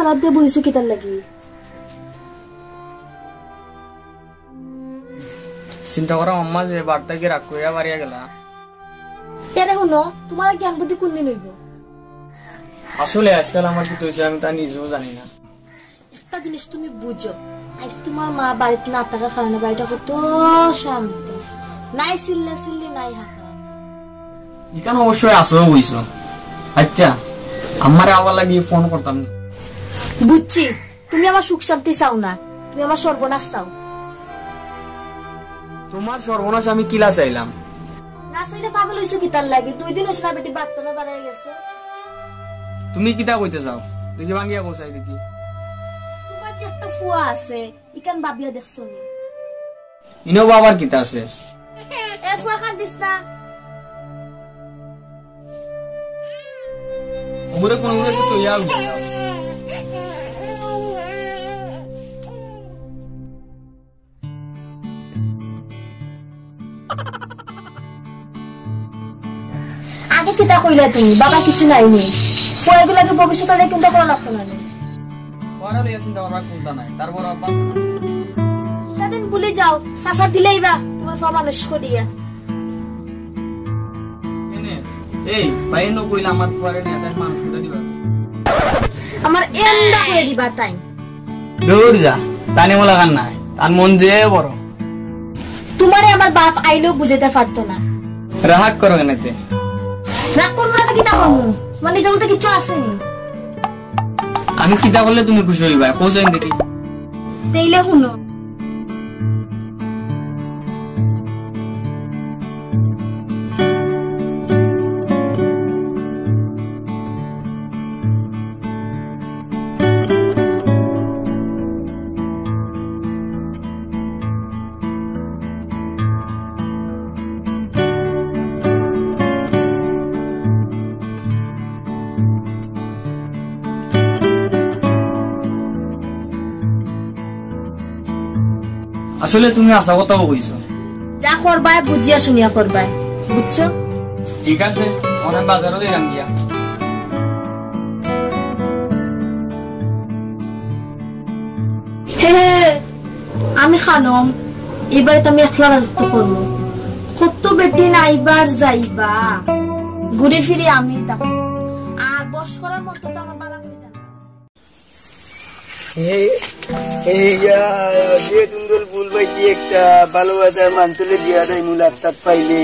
তালাব দিয়ে বলিছো কিতার লাগি চিন্তা করা আম্মা যে বার্তা কি রাগ করিয়া বাড়িয়া গেলা এরে শুনো তোমার জ্ঞান বুদ্ধি কোন দিন হইব আসলে আজকাল আমার কি হয়েছে আমি তা নিজেও জানি না একটা জিনিস তুমি বুঝো আজ তোমার মা বাড়িতে না থাকার কারণে বাড়িটা কত শান্ত নাই চিল্লা চিল্লি নাই হাঁকা এখানে অবশ্যই আসেও বুঝছো আচ্ছা আমার আবার লাগিয়ে ফোন করতাম বুঝছি তুমি আমার সুখ শান্তি চাও না তুমি আমার সর্বনাশ চাও তোমার সর্বনাশ আমি কিলা চাইলাম না চাইলে পাগল হইছো কিতার লাগি 2 দিন হইছে না বেটি বাথরুমে বাড়াই গেছে তুমি কিতা কইতে চাও তুই কি ভাঙিয়া কোসাই দেখি তোমার যে একটা ফুয়া আছে ইকান বাবিয়া দেখছো নি ইনো বাবার কিতা আছে এ ফুয়া খান দিস না ওরে কোন উড়ে তো ইয়া আগে কিতা কইলা তুমি বাবা কিছু নাই নি ফুয়াগুলাকে ভবিষ্যতে কিন্তু কোনো লাগতো না পরে লইয়া চিন্তা করবার কোনটা নাই তারপর আব্বা তাদিন ভুলে যাও সাসা দিলেইবা তোমার ফা মানুষ করিয়া এনে এই ভাই নো কইলা আমার পরে নিয়ে তাই মানুষ করে দিবা আমার এন্ডা করে দিবা তাই দূর যা তানে মোলা গান নাই তার মন যে বড় তোমারে আমার বাপ আইলেও বুঝাতে পারতো না রাগ করো কেনতে রাগ করবো না তো কিতা করবো মানে জগতে কিছু আসেনি আমি কিতা বললে তুমি খুশি হইবা কোসেন দেখি তেইলে শুনো আসলে তুমি আশা কথাও কইছো যা করবাই বুঝিয়া শুনিয়া করবাই বুঝছো ঠিক আছে অনেক বাজারও দিলাম গিয়া হে আমি খানম এবারে তো আমি একলা রাজত্ব করবো কত বেটি নাইবার যাইবা ঘুরে ফিরে আমি থাকবো আর বস করার মতো তো আমার বালা করে জানা তুন্দল ফুল পাইছি একটা ভালোবাসার মানতলে দিয়া দেয় মুলাকাত পাইলে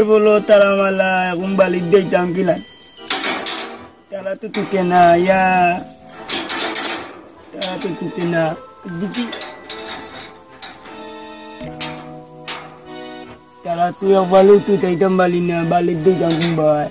বলো তারা মালা এখন বালির দিতাম কিনা তারা তো টুকে না তারা তো টুকে না দিদি তারা তুই বালু তুই চাইতাম বালি না বালির দিতাম ভাই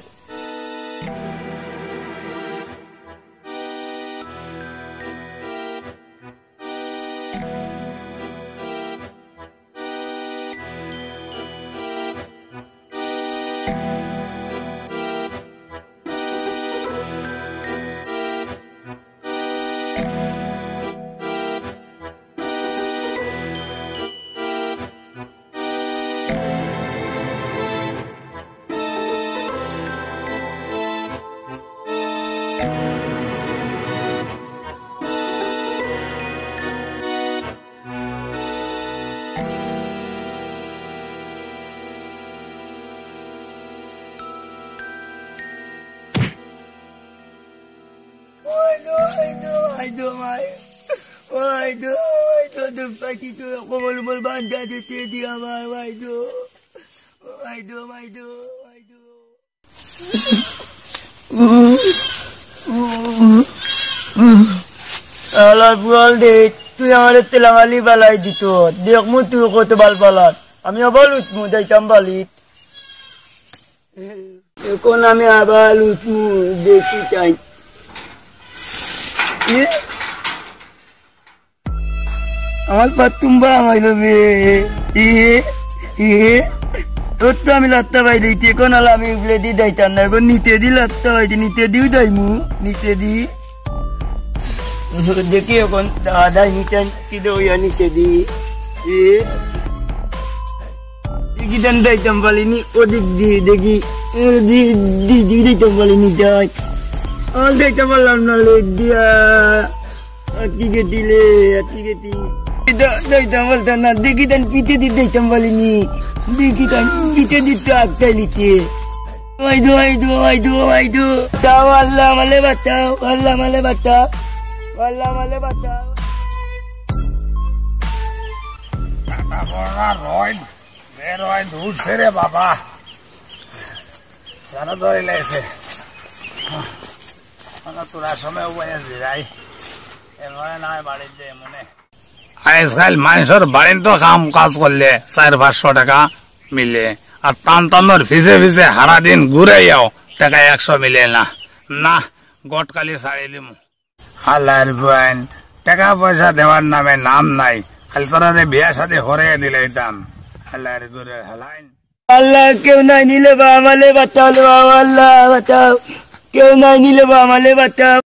Kumulumul banda dito dia mai do ala bol de তুই আমারে তেলামালি বালাই দিত দেখ মু তুই কত বাল বালাত আমি আবার উঠমু যাইতাম বালিত এখন আমি আবার উঠমু দেখি চাই আমার পাতুম্বা আমাইলো বে তোর তো আমি লাত্তা পাই দিই এখন আলো আমি উবলে দি দাইতাম না এখন নিতে দি লাত্তা পাই নিতে দিও দাইমু নিতে দি দেখি এখন দাদা নিচে কিন্তু ওই নিচে দি দেখি দেন দিতাম বলিনি ওদিক দিয়ে দেখি দিতাম বলিনি দেখ আমার দেখতে পারলাম না লেট দিয়া আতিকে দিলে আতিকে দি দিতাম বলতাম না দেখি দেন পিঠে দিয়ে দিতাম বলিনি দেখি দেন পিঠে দিতে আগটাই লিতে আল্লাহ মালে বাঁচাও আল্লাহ মালে বাঁচাও আল্লাহ মালে বাঁচাও দূরছে রে বাবা জানো ধরে লাগছে তোরা সময় জিরাই এরপরে নয় বাড়িতে মনে আজকাল মানুষের বাড়ির তো কাম কাজ করলে 400-500 টাকা মিলে আর টান ফিসে ফিসে হারা দিন ঘুরে যাও টাকা 100 মিলে না গটকালি ছাড়ি দিম হালার বোন টাকা পয়সা দেওয়ার নামে নাম নাই খালি তোরা বিয়া শাদী করে দিলে দাম হালার ঘুরে হালাইন আল্লাহ কেউ নাই নিলে বা আমালে বাঁচাও বাবা আল্লাহ বাঁচাও কেউ নাই নিলে বা আমালে বাঁচাও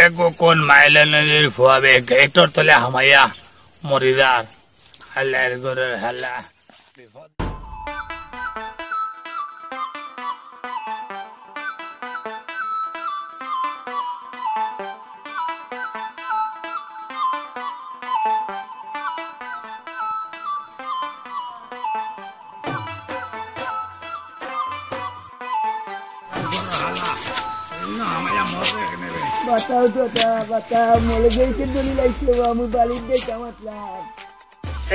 এগো কোন মাইলে নদীর ফুয়াবে একটর তলে হামাইয়া মরিদার হালার ঘুরে হালা বিপদ বাঁচাও দাদা বাঁচাও মরে গেছে দলি লাগছে আমি বাড়ির দেখে আমার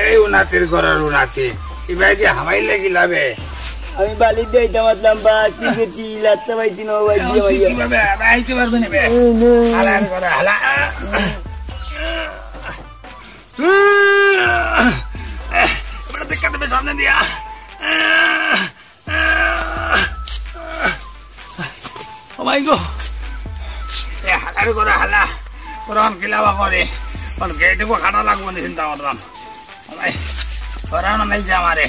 এই উনাতির ঘরের উনাতি এবার যে হামাই লাগি লাবে আমি বালির দেখতে মাতলাম বা টিকেটি লাত্তা পাইতি না ভাই আইতে পারবে না হালার ঘরে হালা এবার দেখা দেবে সামনে দিয়া ও মাই গো হালার ঘরে হালা তোরা কিলাবা করে গেটে খাটা লাগবো না চিন্তা করলাম ফেরানো নাই যে আমারে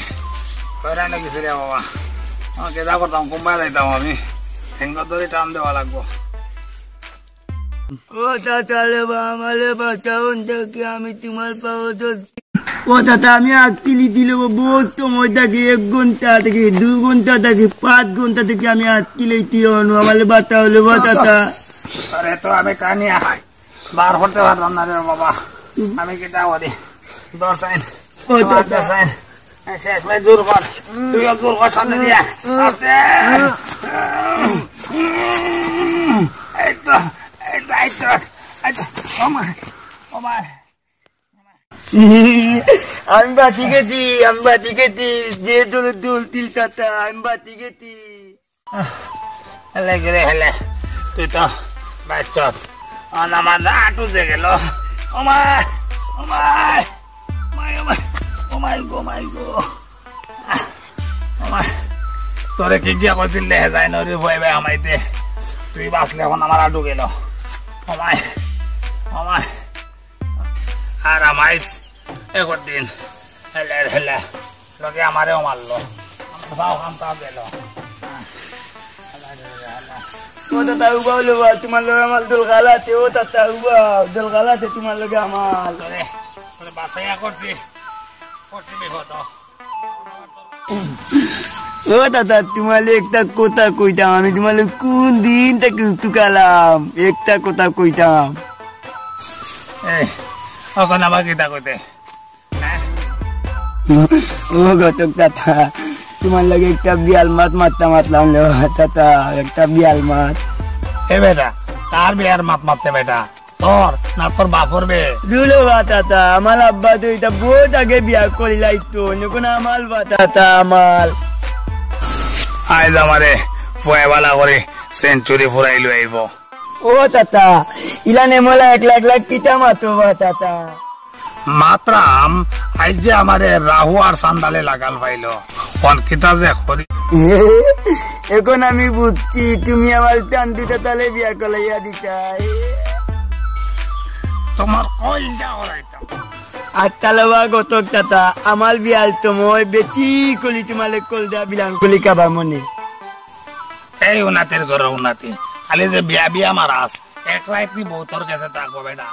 ফেরানো গেছে রে বাবা আমাকে যা করতাম কুম্বা যাইতাম আমি হেঙ্গর ধরে টান দেওয়া লাগবো ও তাহলে আমালে বাঁচাও দেখি আমি তোমার পাবো তো ও দাদা আমি আটকিলি দিল বহুত সময় থাকে 1 ঘন্টা থেকে 2 ঘন্টা থেকে 5 ঘন্টা থেকে আমি আটকিলেই আমালে বাঁচাও হলে বাঁচাতা আরে তো আমি কানিয়া বার করতে পারলাম না রে বাবা আমি কি যাবো দি দর্শাইন শেষ ভাই দূর কর তুইও দূর কর সামনে দিয়া আমি বাতি গেছি যে দোল তিল চাটা আমি বাতি গেছি হেলে গেলে হেলে তুই তো বাচ্চ আমার আটু যে গেল তোরে কি গিয়া করছিল হে যায় নরি ভয় ভাই আমাইতে তুই বাঁচলে এখন আমার আটু গেল আর আমাইস একদিন হেলে হেলে লোকে আমারেও মারলো আমার খামতাও গেল ও দাদা উবা হলো তোমার লোক আমার দোল গালাতে ও দাদা উবা দোল গালাতে তোমার লোক আমার বাসাইয়া করছি বিপদ ও দাদা তোমার একটা কথা কইতাম আমি তোমার কোন দিন থেকে তুকালাম একটা কথা কইতাম এখন আবার কিতা কইতে ও গতক দাদা তোমার লাগে একটা বিয়াল মারতাম দাদা একটা বিয়াল মাত এ বেটা কার বিয়ার মারতে বেটা তোর না তোর বাপর বে দুলো বাতাতা আমার আব্বা তো এটা বহুত আগে বিয়া করি লাইতো যখন আমার বাতাতা আমার আইজ আমারে পয়বালা করে সেঞ্চুরি ফুরাইলো আইব ও তাতা ইলানে মোলা 1 লাখ কিতা মাতো বাতাতা মাত্রাম আইজ যে আমারে রাহু আর সান্দালে লাগাল পাইলো কোন কিতা যে করি এখন আমি বুঝছি তুমি আমার টান দিতে তালে বিয়া কলাইয়া দিতাই তোমার কইল যা হরাইতা আর তালবা গতক তাতা আমার বিয়াল তো মই বেটি কলি তোমালে কল দা বিলান কলি কাবা মনে এই উন্নতির ঘর উন্নতি খালি যে বিয়া বিয়া মারাস এক রাইতি বউতর কাছে থাকবো বেটা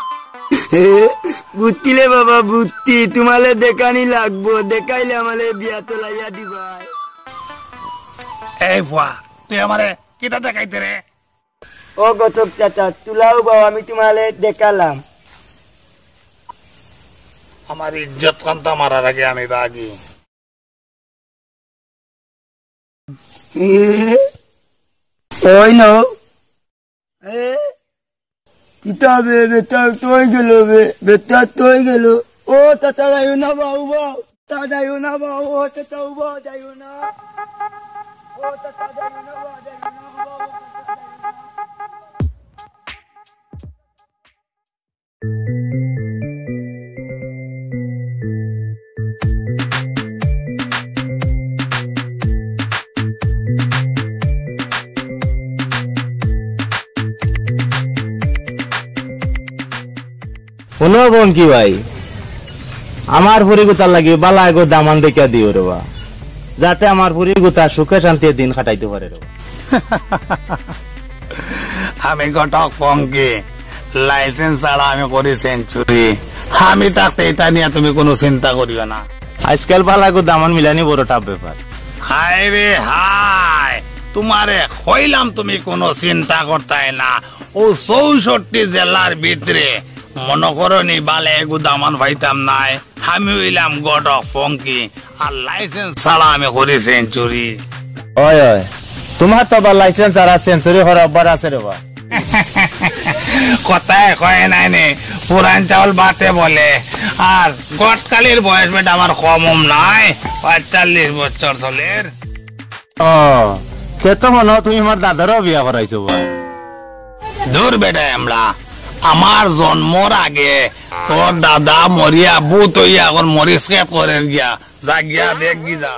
বুত্তিলে বাবা বুত্তি তোমালে দেখানি লাগবো দেখাইলে আমালে বিয়া তো লাইয়া দিবা এই ফুয়া তুই আমারে কিটা দেখাইতে রে ও গতক চাচা তুলাও বাবা আমি তোমালে দেখালাম আমার ইজ্জত কান্তা মারার আগে আমি বাগি ওই নো কিতা বে বেটা তোই গেল বেটা তোই গেল ও চাচা যাইও না বাবু বাবু তা যাইও না বাবু ও চাচা বাবু যাইও না ও চাচা যাইও না বাবু যাইও না বাবু শুনো বোন কি ভাই আমার ফুরি গুতার লাগি বালা এগো দামান দেখিয়া দিও রে বা যাতে আমার ফুরি গুতা সুখে শান্তি দিন কাটাইতে পারে রে আমি ঘটক পঙ্কি লাইসেন্স ছাড়া আমি করি সেঞ্চুরি আমি থাকতে এটা নিয়ে তুমি কোনো চিন্তা করিও না আজকাল বালা এগো দামান মিলানি বড় টাপ ব্যাপার হাই রে হাই তোমারে কইলাম তুমি কোনো চিন্তা করতে না ও 64 জেলার ভিতরে মনে করো নি বালে এগু দামান পাইতাম নাই আমি হইলাম ঘটক পঙ্কি আর লাইসেন্স ছাড়া আমি করি সেঞ্চুরি ওই ওই তোমার তো বা লাইসেন্স আর সেঞ্চুরি হওয়ার অভ্যাস আছে রে বা কথায় কয় নাই নে পুরান চাউল বাতে বলে আর গটকালির বয়স বেটা আমার কম নাই 45 বছর চলের ও সে তো মনে হয় তুমি আমার দাদারও বিয়া করাইছো ভাই দূর বেটা আমরা আমার জন্মর আগে তোর দাদা মরিয়া বুত হইয়া এখন মরিস খেত করে গিয়া যা গিয়া দেখ গি যা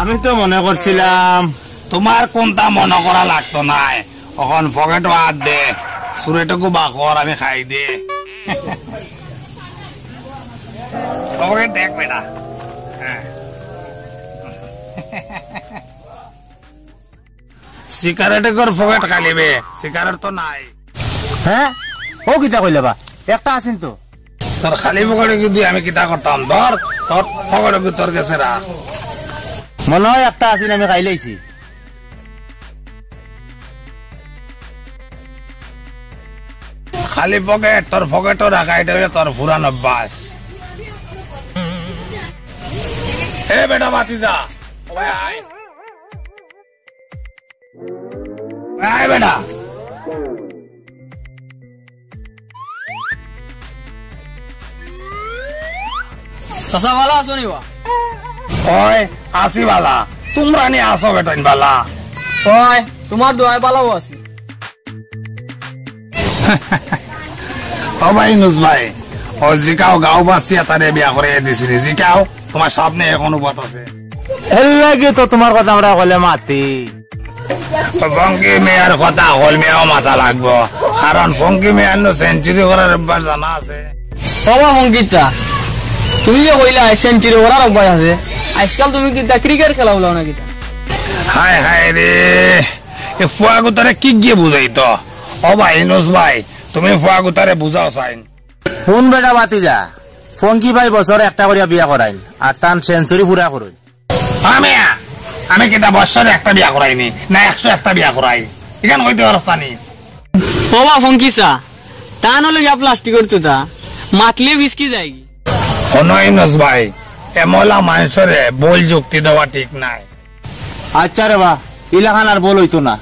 আমি তো মনে করছিলাম তোমার কোনটা মনে করা লাগতো নাই এখন পকেট হাত দে সুরেটুকু বাকর আমি খাই দে পকেট দেখ বেটা সিগারেটে কর পকেট খালিবে সিগারেট তো নাই হ্যাঁ ও কিতা কইলে বা একটা আছেন তো তোর খালি পকেটে যদি আমি কিতা করতাম ধর তোর পকেটে তোর কাছে রাখ মনে হয় একটা আছেন আমি খাই লাইছি খালি পকেট তোর পকেটও রাখা এটা তোর পুরান অভ্যাস এ বেটা বাতিজা ওই আয় আয় বেটা চাচা ভালো আছো নি বা ওই আসি বালা তোমরা নি আসো বেটা বালা ওই তোমার দোয়ায় ভালো আছি ও ভাই নুস ভাই ও জিকাও গাঁও বাসিয়া তারে বিয়া করে দিছিলি জিকাও তোমার সামনে এখন উপাত আছে এর লাগে তো তোমার কথা আমরা কলে মাতি ফঙ্কি মেয়ার কথা হল মেয়াও মাথা লাগবো কারণ ফঙ্কি মেয়ার সেঞ্চুরি করার অভ্যাস জানা আছে বাবা মঙ্কিচা তুমি যে কইলা সেঞ্চুরি করার অভ্যাস আছে আজকাল তুমি কিতা ক্রিকেট খেলা বলো না কিতা হায় হায় রে এ ফুয়া গুতারে কি গিয়ে বুঝাই তো ও ভাই নুস ভাই তুমি ফুয়া গুতারে বুঝাও চাইন কোন বেটা বাতি যা ফঙ্কি ভাই বছরে একটা করিয়া বিয়া করাইন আর টান সেঞ্চুরি পুরা করুন আমি কিতা বছরে একটা বিয়া করাইনি না 101টা বিয়া করাই এখানে হইতে অবস্থা নেই বাবা ফঙ্কিচা তা নলে গিয়া প্লাস্টিকের তো তা মাতলে বিস্কি যায় হনইনস ভাই এমলা মানুষরে বল যুক্তি দেওয়া ঠিক নাই আচ্ছা রে বা ইলাকান আর বল হইতো না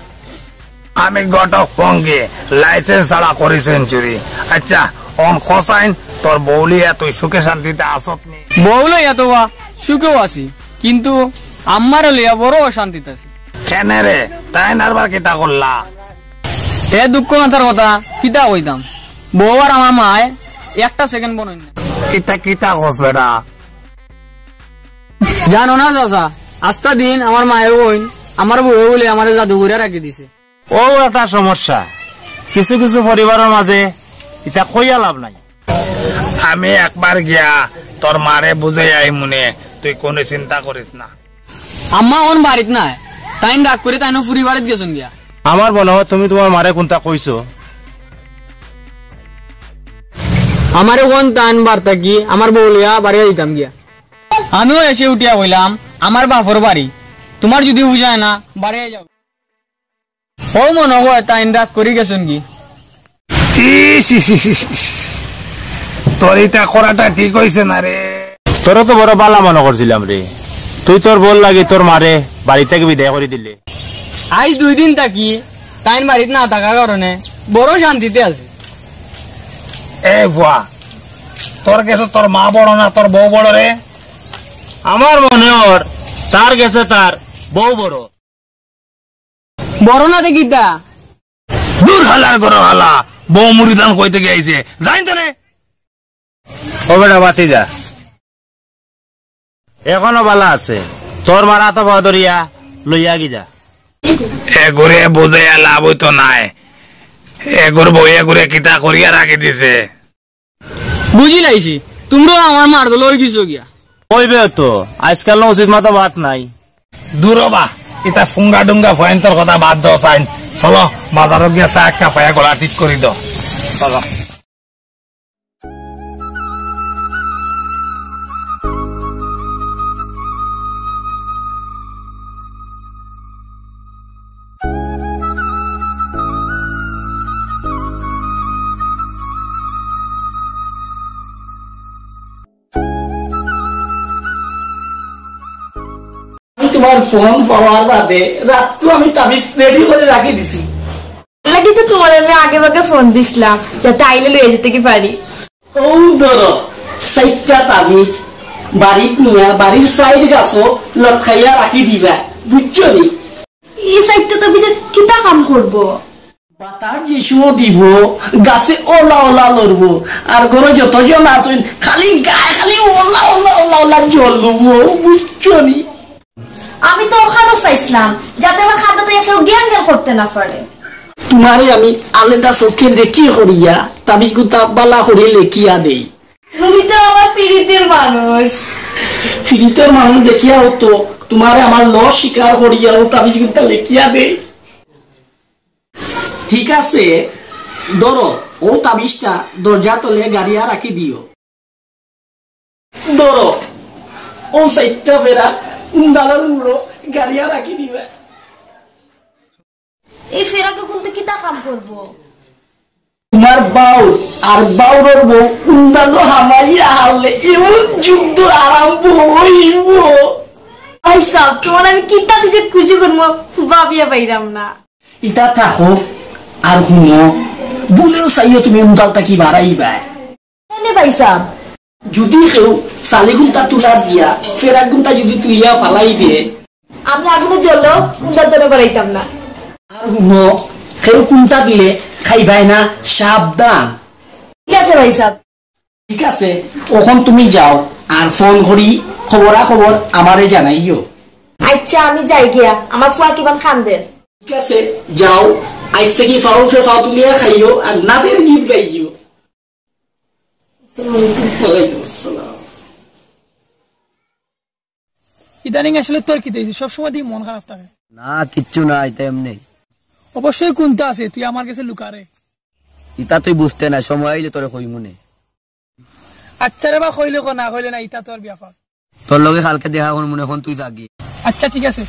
আমি ঘটক পঙ্গে লাইসেন্স ছাড়া করি সেঞ্চুরি আচ্ছা অন খসাইন তোর বৌলিয়া তুই সুখে শান্তিতে আসত নি বউলো এত বা সুখেও আছি কিন্তু আমার লিয়া বড় অশান্তিতে আছি কেন রে তাই নারবার কিতা করলা এ দুঃখ মাথার কথা কিতা কইতাম বউ আর আমার মায় একটা সেকেন্ড বনই না কিতা কিতা কস বেটা জানো না চাচা আস্তা দিন আমার মায়ের বইন আমার বউ বলে আমার জাদুঘরে রাখি দিছে ও একটা সমস্যা কিছু কিছু পরিবারের মাঝে এটা কইয়া লাভ নাই আমি একবার গিয়া তোর মারে বুঝাই আই মনে, তুই কোনো চিন্তা করিস না। আম্মা ওন বাড়িত নাই, তাই ডাক করে তাই ফুরি বাড়িত গেছেন গিয়া। আমার মনে হয় তুমি তোমার মারে কোনটা কইছো। আমারে কোন তান বার্তা কি আমার বউলিয়া বাড়ি দিতাম গিয়া। আমিও এসে উঠিয়া বললাম আমার বাপর বাড়ি, তোমার যদি বুঝায় না বাড়ি যাও। ও মনে হয় তাই ডাক করে গেছেন কি। তোর এটা করাটা ঠিক হয়েছে না রে। তোরা তো বড় বালা মনে করছিলাম রে, তুই তোর বল লাগে তোর মারে বাড়ি থেকে বিদায় করে দিলে। আজ 2 দিন থাকি তাই বাড়িতে না থাকার কারণে বড় শান্তিতে আছে। এ ভুয়া, তোর কাছে তোর মা বড় না তোর বউ বড় রে? আমার মনে হয় তার গেছে তার বউ বড়। বড় না দেখি তা দূর হালার করো হালা, বউ মুড়িদান কইতে গিয়েছে জানি তো রে। ও বেটা বাতি যা, এখনো বালা আছে, তোর মারা তো ধরিয়া লইয়া গি যা। এগুরে বুঝাইয়া লাভ হইতো নাই, এগুর বউ এগুরে কিতা করিয়া রাখি দিছে। বুঝি লাইছি, তোমরাও আমার মার দল হয়ে গেছো গিয়া। কইবে তো আজকাল উচিত মতো বাত নাই। দূর বা এটা ফুঙ্গা ডুঙ্গা ভয়ন্তর কথা বাদ দাও চাইন, চলো বাজারত গিয়া চা একটা পায়া গলা ঠিক করি দাও, চলো। তোমার ফোন পাওয়ার বাদে রাতকু আমি তাবিজ রেডি করে রাখি দিছি। লাগি তো তোমার আমি আগে ভাগে ফোন দিছিলাম যাতে আইলে লয়ে যেতে কি পারি। ও ধরো 4টা তাবিজ বাড়িত নিয়া বাড়ির সাইড গাছও লটকাইয়া রাখি দিবা, বুঝছো নি? এই সাইডটা তো বিজে কিতা কাম করব? বাতার যিশুও দিব, গাছে ওলা ওলা লড়বো, আর ঘরে যতজন আছেন খালি গায়ে খালি ওলা ওলা ওলা ওলা জ্বলবো, বুঝছো নি? আমি তো ওখানে চাইছিলাম যাতে আমার খাতাতে কেউ জ্ঞান জ্ঞান করতে না পারে। তোমারে আমি আলাদা চোখে দেখি করিয়া তাবিজ গুতা বালা করে লেখিয়া দেই। তুমি তো আমার পিরিতের মানুষ। ফিরিতের মানুষ দেখিয়া হতো তোমারে আমার ল স্বীকার করিয়া ও তাবিজ গুতা লেখিয়া দেই। ঠিক আছে, ধরো ও তাবিজটা দরজা তলে গাড়িয়া রাখি দিও। ধরো ও 4টা বেড়া উন্দালার উড়ো গাড়িয়া রাখি দিবে। এই ফেরাকে কিন্তু কিতা কাম করব? তোমার বাউর আর বাউরের বউ উন্দালো হামাইয়া হারলে এমন যুদ্ধ আরম্ভ হইব। ভাই সাহেব তোমার আমি কিতা দিতে খুঁজে করবো ভাবিয়া পাইরাম না। ইটা থাকো আর শুনো, বলেও চাইও তুমি উন্দালটা কি বাড়াইবা। এনে ভাই সাহেব যদি কেউ চালি ঘুমটা তুলা দিয়া ফেরা ঘুমটা যদি তুলিয়া ফালাই দিয়ে, আমি আগুনে জ্বললেও উন্দার ধরে বাড়াইতাম না। আর শুনো কেউ কুমটা দিলে খাইবাই না, সাবধান। ঠিক আছে ভাই সাহেব। ঠিক আছে, ওখান তুমি যাও আর ফোন করি খবরা খবর আমারে জানাইও। আচ্ছা আমি যাই গিয়া, আমার ফুয়া কিমান খান্দের। ঠিক আছে যাও, আজ থেকে ফাউ ফে ফাউ তুলিয়া খাইও আর নাদের গীত গাইও। ইদানিং আসলে তোর কি দেখছি সবসময় দিয়ে মন খারাপ থাকে। না কিচ্ছু না, এটা এমনি। অবশ্যই কোনটা আছে, তুই আমার কাছে লুকারে। ইটা তুই বুঝতে না, সময় আইলে তোরে কই মনে। আচ্ছা রে বা কইলে না কইলে না, ইটা তোর ব্যাপার। তোর লগে কালকে দেখা কোন মনে, এখন তুই জাগি। আচ্ছা ঠিক আছে।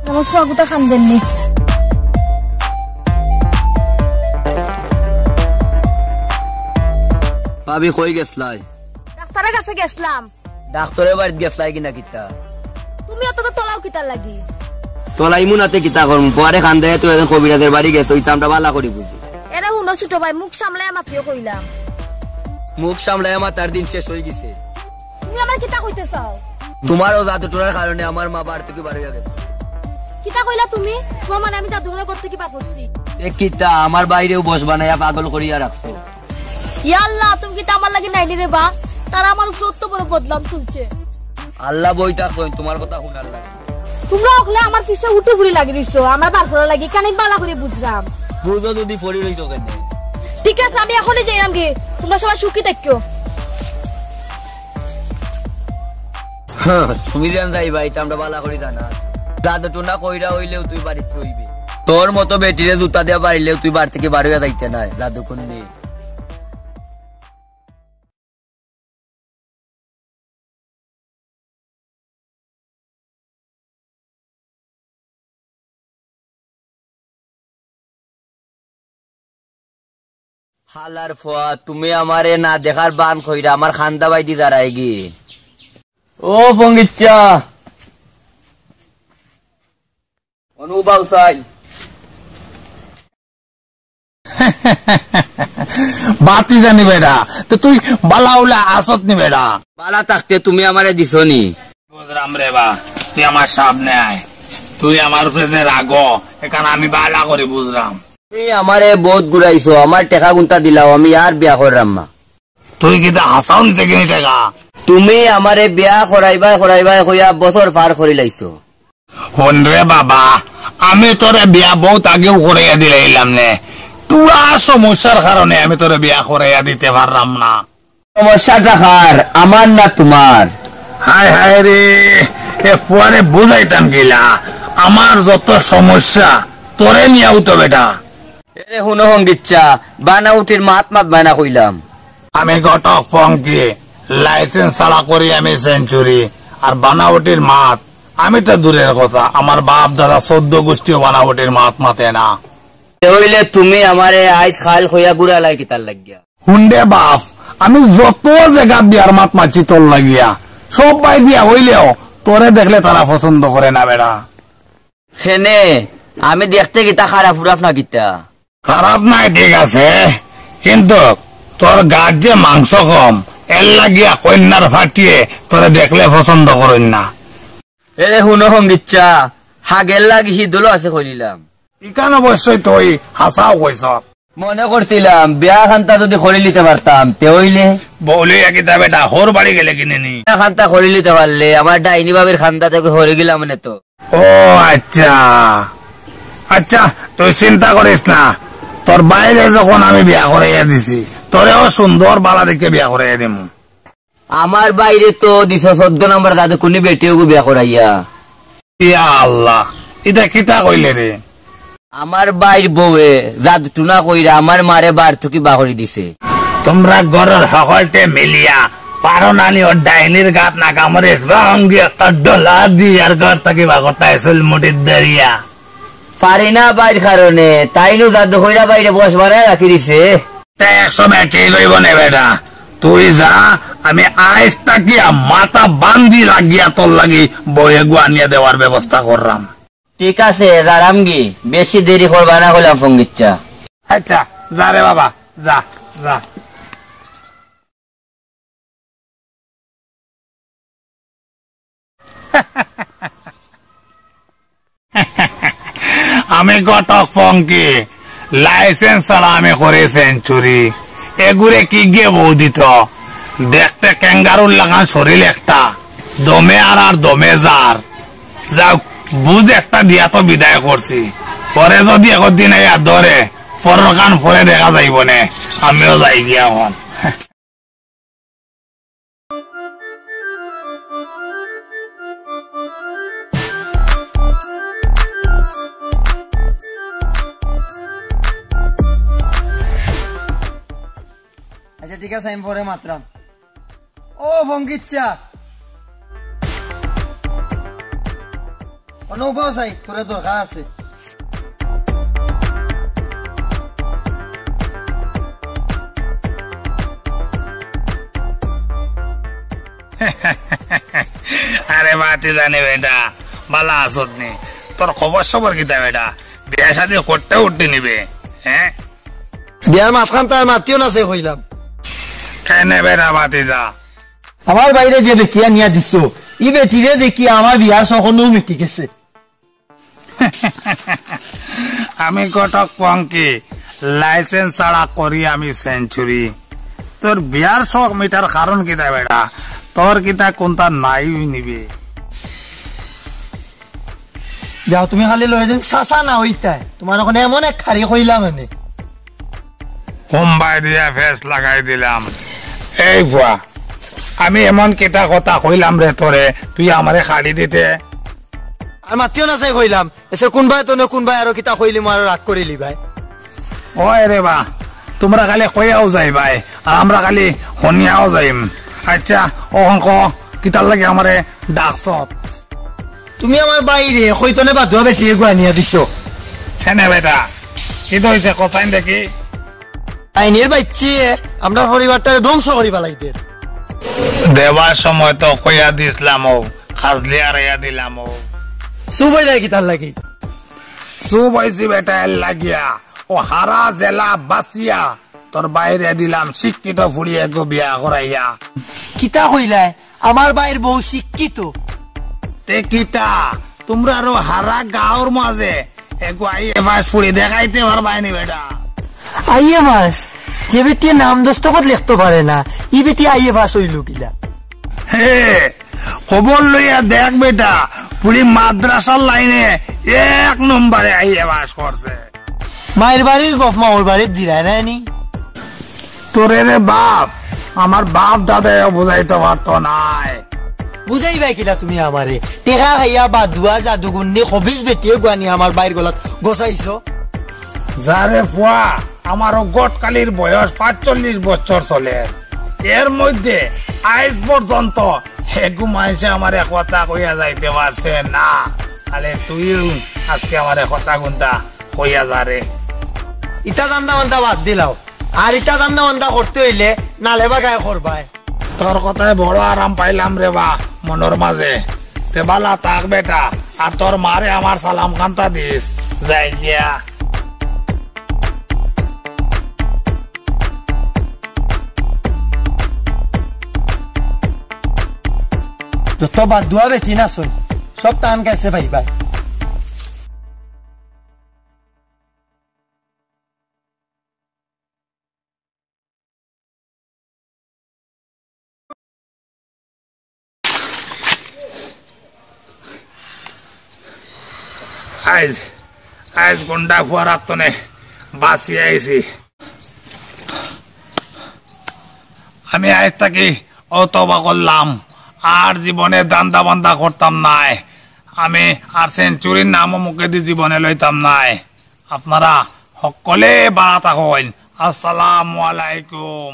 আমার ফুয়া গুতা খান্দের নি। ভাবি কই গেছলাই? ডাক্তারের কাছে গেছলাম। ডাক্তারের বাড়িতে গেছলাই কিনা কিতা? তুমি অত তলাও কিতার লাগি? তোলাই মুনাতে কিতা করম, পরে খান দেয় তুই এখন কবিরাজের বাড়ি গেছ, ওইটা আমরা বালা করি বুঝি। এরা হুনো ছোট ভাই, মুখ সামলাই মাত্রিও কইলাম। মুখ সামলাই আমার তার দিন শেষ হয়ে গেছে। তুমি আমার কিতা কইতে চাও? তোমারও জাদু টোনার কারণে আমার মা বাড়ি থেকে বাড়ি গেছে। কিতা কইলা তুমি? তোমার মানে আমি জাদুঘরে করতে কি পা করছি? এ কিতা আমার বাইরেও বস বানাইয়া পাগল করিয়া রাখছো। ইয়া আল্লাহ, তুমি কিতা আমার লাগি নাইনি রে বা? তারা আমার সত্য বড় বদলাম তুলছে। আল্লাহ বইতা কই তোমার কথা শুনার লাগে। তোমরা ওকলে আমার পিছে উঠে ঘুরি লাগি দিছো, আমার বার করা লাগি কানে বালা করে বুঝলাম। বুঝো যদি পড়ি রইছো কেন? ঠিক আছে, আমি এখনই যাইরাম গে। তোমরা সবাই সুখী থাকিও। তুমি জান যাই ভাই, আমরা বালা করি জানা। দাদু টুনা কইরা হইলেও তুই বাড়িতে রইবি। তোর মতো বেটিরে জুতা দেওয়া পারিলেও তুই বাড়ি থেকে বার হইয়া যাইতে নাই দাদু কোন নেই। হালার ফোয়া, তুমি আমারে না দেখার বান কইরা আমার খান্দা বাইদি দাঁড়াই গি। ও পঙ্গিচ্চা অনুবাউ সাই বাতি জানি বেড়া, তো তুই বালা উলা আসত নি বেড়া। বালা থাকতে তুমি আমারে দিছো নি? বুঝলাম রে বা, তুই আমার সামনে আয়, তুই আমার উপরে রাগো, এখানে আমি বালা করে বুঝলাম। তুমি আমারে বহুত ঘুরাইছো, আমার টাকা গুনতা দিলাও, আমি আর বিয়া করলাম না। তুই কি হাসাও নিতে কিনি টাকা? তুমি আমারে বিয়া করাইবাই কইয়া বছর পার করি লাইছো। হন রে বাবা, আমি তোরে বিয়া বহুত আগেও করাইয়া দিলাম নে, তুরা সমস্যার কারণে আমি তোরে বিয়া করাইয়া দিতে পারলাম না। সমস্যা টাকার আমার না তোমার? হায় হায় রে, এ ফুয়ারে বুঝাইতাম গিলা, আমার যত সমস্যা তোরে নিয়েও তো বেটা। এরে হুনো হঙ্গিচ্ছা, বানা উঠির মাত বানা কইলাম। আমি ঘটক ফঙ্কি, লাইসেন্স ছাড়া করি আমি সেঞ্চুরি, আর বানাওটির মাত আমি তো দূরের কথা, আমার বাপ দাদা 14 গোষ্ঠীও বানাওটির মাত মাতে না। হইলে তুমি আমারে আইস খাল হইয়া গুড়া লাই কিতার লাগিয়া। হুন্ডে বাপ, আমি যত জায়গা বিয়ার মাত মাছি তোর লাগিয়া, সব পাই দিয়া হইলেও তোরে দেখলে তারা পছন্দ করে না বেড়া। হেনে আমি দেখতে গিতা খারাপ ফুরাফ না গিতা। খারাপ নাই ঠিক আছে, কিন্তু তোর গাছ যে মাংস কম, এর লাগিয়া কন্যার ফাটিয়ে তোরে দেখলে পছন্দ করেন না। এরে হুনো হঙ্গিচ্ছা, হাগের লাগি হিদুলো আছে কইলাম। ইকান অবশ্যই তুই হাসাও কইস। মনে করছিলাম বিয়া খান্তা যদি করে নিতে পারতাম তে হইলে বউলি কিতা বেটা হোর বাড়ি গেলে কিনে নি। বিয়া খান্তা করে নিতে পারলে আমার ডাইনি বাবের খান্তা থেকে হরে গেলাম মানে তো। ও আচ্ছা আচ্ছা, তুই চিন্তা করিস না, তোর বাইরে যখন আমি বিয়া করাইয়া দিছি, তোরেও সুন্দর বালা দেখে বিয়া করাইয়া দিম। আমার বাইরে তো 14 নম্বর দাদু কোনি বেটিও বিয়া করাইয়া। ইয়া আল্লাহ, এটা কিতা কইলে রে? আমার বাইর বউয়ে জাদু টুনা কইরা আমার মারে বার থেকে বাহরি দিছে। তোমরা ঘরের সকলতে মিলিয়া পারো নানি ওর ডাইনির গাত না কামড়ে রঙ্গি একটা ডলা দি আর ঘর থেকে বাগরটায় মুটির দাঁড়িয়া পারি না বাইর কারণে, তাই নু জাদু কইরা বাইরে বস বানায় রাখি দিছে। তাই একসময় কে লইব নে বেটা, তুই যা, আমি আইস তাকিয়া মাথা বান্ধি লাগিয়া তোর লাগি বয়ে গুয়া নিয়ে দেওয়ার ব্যবস্থা করলাম। ঠিক আছে যারামগি, বেশি দেরি করবা না কইলাম ফঙ্গিচ্ছা। আচ্ছা যা রে বাবা, যা যা। আমি ঘটক ফঙ্কি, লাইসেন্স ছাড়া আমি করে সেঞ্চুরি, এগুরে কি গিয়ে বউ দিত, দেখতে ক্যাঙ্গারুর লাগান শরীর একটা, দমে আর দমে যার, যাও বুঝ একটা দিয়া তো বিদায় করছি, পরে যদি একদিন ইয়া ধরে পরের কান পরে দেখা যাইব নে, আমিও যাই গিয়া এখন। আচ্ছা ঠিক আছে, আমি পরে মাত্রাম। ও ফঙ্কিচ্ছা, অনুভব চাই, তোর দরকার আছে। আরে বাতি জানি বেটা, বালা আসত নি, তোর খবর সবর কিতা বেটা, বিয়া শাদি করতে উঠতে নিবে? হ্যাঁ, বিয়ার মাঝখান তার মাতিও না সে হইলাম। কেনে বেটা বাতি যা, আমার বাইরে যে বেটিয়া নিয়া দিছো, ই বেটিরে দেখি আমার বিয়ার সকলেও মিটি গেছে। আমি কটক পঙ্কি লাইসেন্স ছাড়া করি আমি সেঞ্চুরি। তোর বিয়ার শখ মিটার কারণ কিতা বেটা, তোর কিতা কোনটা নাই নিবে? যাও তুমি খালি লয়ে যান, চাচা না হইতাই তোমার ওখানে এমন এক খারি কইলাম মানে কোম্বাই দিয়া ফেস লাগাই দিলাম। এই ভুয়া, আমি এমন কেটা কথা কইলাম রে তোরে, তুই আমারে খাড়ি দিতে? আর মাতিও না চাই কইলাম, এসে কোনবাই তো কোনবাই আর কিতা কইলি মই আর রাগ করিলি ভাই। ওই রে বা, তোমরা খালি কইয়াও যাই ভাই, আর আমরা খালি হনিয়াও যাইম। আচ্ছা অঙ্ক কিতার লাগে আমারে ডাকছ? তুমি আমার বাইরে কইতনে বাধুয়া বেটিয়ে গুয়ানিয়া দিছো। হেনে বেটা কি হইছে কথাই দেখি? আইনের বাচ্চি আমরা পরিবারটা ধ্বংস করিবা লাগবে। দেবার সময় তো কইয়া দিছিলাম, ও খাজলি আর ইয়া দিলাম। ও সুবই যায় কিতার লাগি? সুব হইছি বেটা এর লাগিয়া, ও হারা জেলা বাঁচিয়া তোর বাইরে দিলাম শিক্ষিত ফুড়িয়ে গো বিয়া করাইয়া। কিতা কইলাই আমার বাইর বউ শিক্ষিত? তে কিতা তোমরা আরো হারা গাঁওর মাঝে এগো আই এবার ফুড়ি দেখাইতে পারবাইনি বেটা? আইয়ে মাস যে বেটি নাম দস্তখত লিখতে পারে না, ই বেটি আইয়ে মাস হইল কিলা? হে খবর লইয়া দেখ বেটা, পুরি মাদ্রাসার লাইনে 1 নম্বরে আইয়ে বাস করছে। মায়ের বাড়ির গফ মাওর বাড়ির দিরায় নাইনি? তোরে রে বাপ, আমার বাপ দাদা বুঝাইতে পারতো নাই। বুঝাই ভাই কিলা তুমি আমারে টেকা খাইয়া বাদুয়া জাদুগুন্নি খবিস বেটিয়ে গুয়ানি আমার বাইর গলাত গোসাইছো। যারে ফুয়া, আমারও গটকালির বয়স 45 বছর চলে, এর মধ্যে আজ পর্যন্ত হেগু মানুষে আমার কথা কইয়া যাইতে পারছে না। তাহলে তুইও আজকে আমার কথা গুন্তা কইয়া যা রে। ইটা দান্দা বান্দা বাদ দিলাও, আর ইটা দান্দা বান্দা করতে হইলে নালে বা গায়ে করবাই। তোর কথায় বড় আরাম পাইলাম রে বা মনের মাঝে। তে বালা তাক বেটা, আর তোর মারে আমার সালাম কান্তা দিস। যাই গিয়া যত বাদুয়া বেটি না শুন সব টান গেছে ভাই ভাই। আজ আজ গুন্ডা ফুয়ারাত তনে বাঁচিয়ে আইছি আমি। আজ থাকি অতবা করলাম, আর জীবনে দান্দা বান্দা করতাম নাই আমি, আর সেঞ্চুরির নামও মুখে দিয়ে জীবনে লইতাম নাই। আপনারা সকলে বাড়া থাকেন। আসসালামু আলাইকুম।